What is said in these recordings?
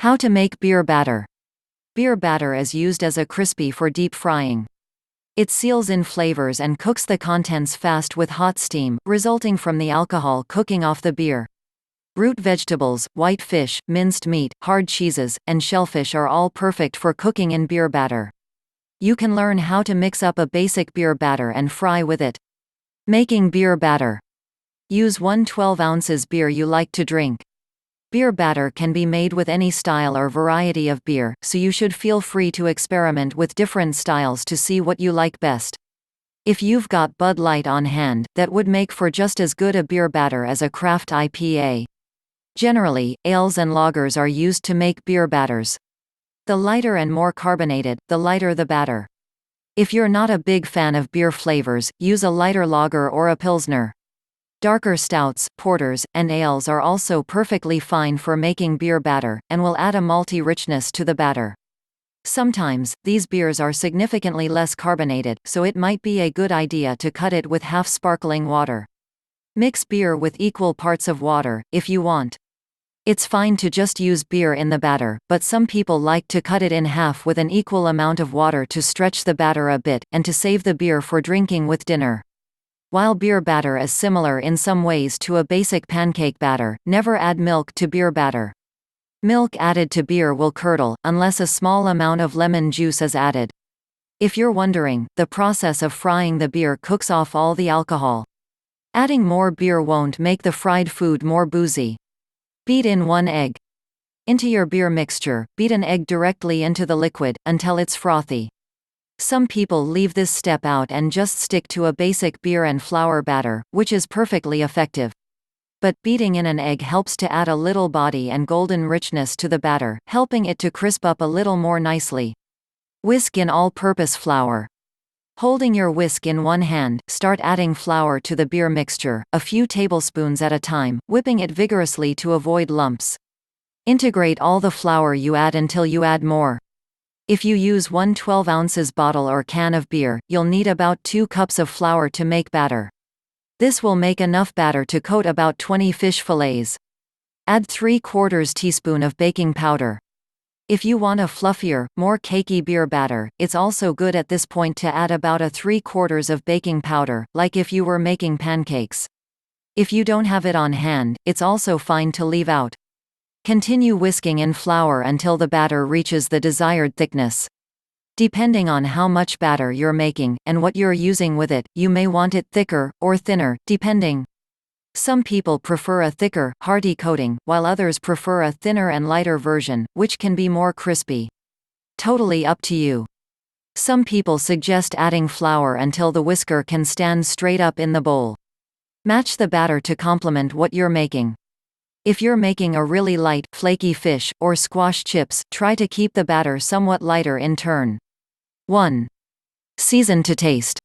How to make beer batter. Beer batter is used as a crispy for deep frying. It seals in flavors and cooks the contents fast with hot steam, resulting from the alcohol cooking off the beer. Root vegetables, white fish, minced meat, hard cheeses, and shellfish are all perfect for cooking in beer batter. You can learn how to mix up a basic beer batter and fry with it. Making beer batter. Use 1 12 ounces beer you like to drink. Beer batter can be made with any style or variety of beer, so you should feel free to experiment with different styles to see what you like best. If you've got Bud Light on hand, that would make for just as good a beer batter as a craft IPA. Generally, ales and lagers are used to make beer batters. The lighter and more carbonated, the lighter the batter. If you're not a big fan of beer flavors, use a lighter lager or a pilsner. Darker stouts, porters, and ales are also perfectly fine for making beer batter, and will add a malty richness to the batter. Sometimes, these beers are significantly less carbonated, so it might be a good idea to cut it with half sparkling water. Mix beer with equal parts of water, if you want. It's fine to just use beer in the batter, but some people like to cut it in half with an equal amount of water to stretch the batter a bit, and to save the beer for drinking with dinner. While beer batter is similar in some ways to a basic pancake batter, never add milk to beer batter. Milk added to beer will curdle, unless a small amount of lemon juice is added. If you're wondering, the process of frying the beer cooks off all the alcohol. Adding more beer won't make the fried food more boozy. Beat in 1 egg. Into your beer mixture, beat an egg directly into the liquid, until it's frothy. Some people leave this step out and just stick to a basic beer and flour batter, which is perfectly effective. But beating in an egg helps to add a little body and golden richness to the batter, helping it to crisp up a little more nicely. Whisk in all-purpose flour. Holding your whisk in one hand, start adding flour to the beer mixture, a few tablespoons at a time, whipping it vigorously to avoid lumps. Integrate all the flour you add until you add more. If you use 1 12 ounces bottle or can of beer, you'll need about 2 cups of flour to make batter. This will make enough batter to coat about 20 fish fillets. Add 3/4 teaspoon of baking powder. If you want a fluffier, more cakey beer batter, it's also good at this point to add about a 3/4 of baking powder, like if you were making pancakes. If you don't have it on hand, it's also fine to leave out. Continue whisking in flour until the batter reaches the desired thickness. Depending on how much batter you're making, and what you're using with it, you may want it thicker, or thinner, depending. Some people prefer a thicker, hearty coating, while others prefer a thinner and lighter version, which can be more crispy. Totally up to you. Some people suggest adding flour until the whisker can stand straight up in the bowl. Match the batter to complement what you're making. If you're making a really light, flaky fish, or squash chips, try to keep the batter somewhat lighter in turn. 1. Season to taste.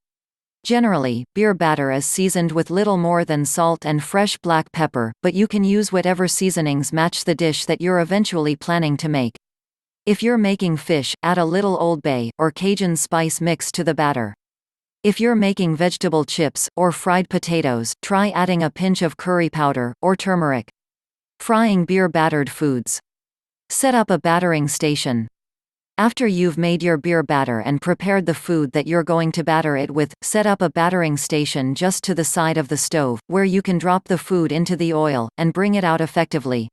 Generally, beer batter is seasoned with little more than salt and fresh black pepper, but you can use whatever seasonings match the dish that you're eventually planning to make. If you're making fish, add a little Old Bay, or Cajun spice mix to the batter. If you're making vegetable chips, or fried potatoes, try adding a pinch of curry powder, or turmeric. Frying beer battered foods. Set up a battering station. After you've made your beer batter and prepared the food that you're going to batter it with, set up a battering station just to the side of the stove, where you can drop the food into the oil, and bring it out effectively.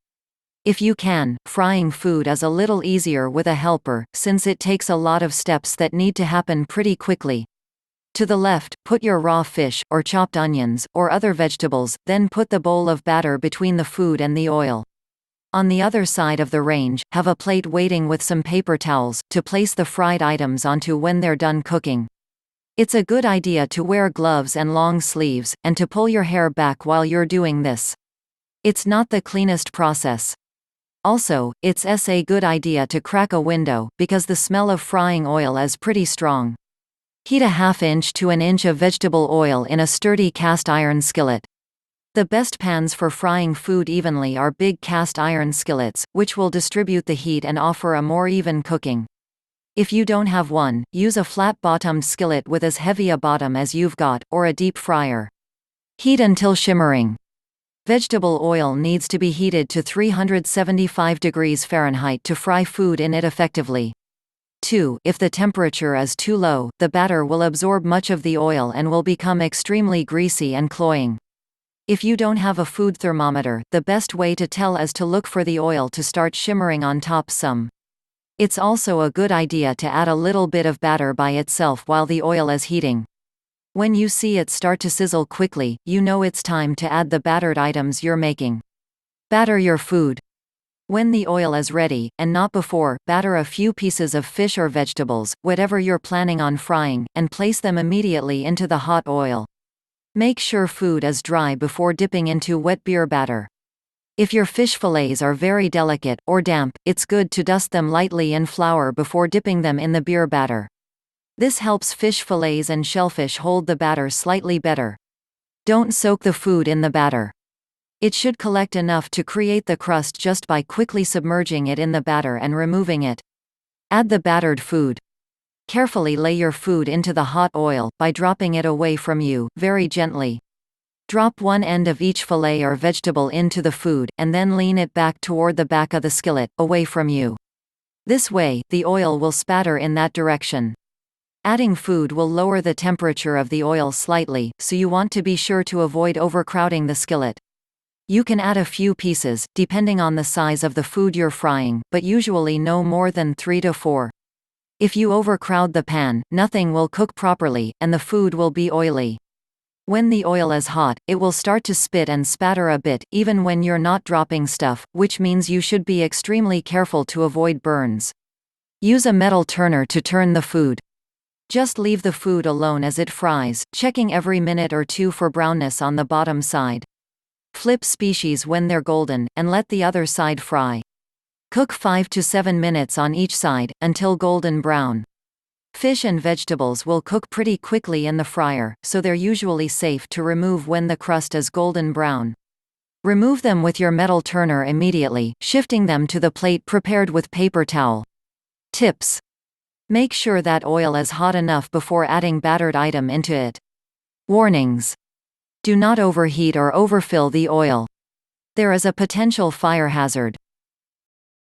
If you can, frying food is a little easier with a helper, since it takes a lot of steps that need to happen pretty quickly. To the left, put your raw fish, or chopped onions, or other vegetables, then put the bowl of batter between the food and the oil. On the other side of the range, have a plate waiting with some paper towels, to place the fried items onto when they're done cooking. It's a good idea to wear gloves and long sleeves, and to pull your hair back while you're doing this. It's not the cleanest process. Also, it's a good idea to crack a window, because the smell of frying oil is pretty strong. Heat a 1/2 inch to 1 inch of vegetable oil in a sturdy cast iron skillet. The best pans for frying food evenly are big cast iron skillets, which will distribute the heat and offer a more even cooking. If you don't have one, use a flat-bottomed skillet with as heavy a bottom as you've got, or a deep fryer. Heat until shimmering. Vegetable oil needs to be heated to 375 degrees Fahrenheit to fry food in it effectively. 2. If the temperature is too low, the batter will absorb much of the oil and will become extremely greasy and cloying. If you don't have a food thermometer, the best way to tell is to look for the oil to start shimmering on top some. It's also a good idea to add a little bit of batter by itself while the oil is heating. When you see it start to sizzle quickly, you know it's time to add the battered items you're making. Batter your food. When the oil is ready, and not before, batter a few pieces of fish or vegetables, whatever you're planning on frying, and place them immediately into the hot oil. Make sure food is dry before dipping into wet beer batter. If your fish fillets are very delicate, or damp, it's good to dust them lightly in flour before dipping them in the beer batter. This helps fish fillets and shellfish hold the batter slightly better. Don't soak the food in the batter. It should collect enough to create the crust just by quickly submerging it in the batter and removing it. Add the battered food. Carefully lay your food into the hot oil, by dropping it away from you, very gently. Drop one end of each fillet or vegetable into the food, and then lean it back toward the back of the skillet, away from you. This way, the oil will spatter in that direction. Adding food will lower the temperature of the oil slightly, so you want to be sure to avoid overcrowding the skillet. You can add a few pieces, depending on the size of the food you're frying, but usually no more than 3 to 4. If you overcrowd the pan, nothing will cook properly, and the food will be oily. When the oil is hot, it will start to spit and spatter a bit, even when you're not dropping stuff, which means you should be extremely careful to avoid burns. Use a metal turner to turn the food. Just leave the food alone as it fries, checking every minute or two for brownness on the bottom side. Flip species when they're golden, and let the other side fry. Cook 5 to 7 minutes on each side, until golden brown. Fish and vegetables will cook pretty quickly in the fryer, so they're usually safe to remove when the crust is golden brown. Remove them with your metal turner immediately, shifting them to the plate prepared with paper towel. Tips. Make sure that oil is hot enough before adding battered item into it. Warnings. Do not overheat or overfill the oil. There is a potential fire hazard.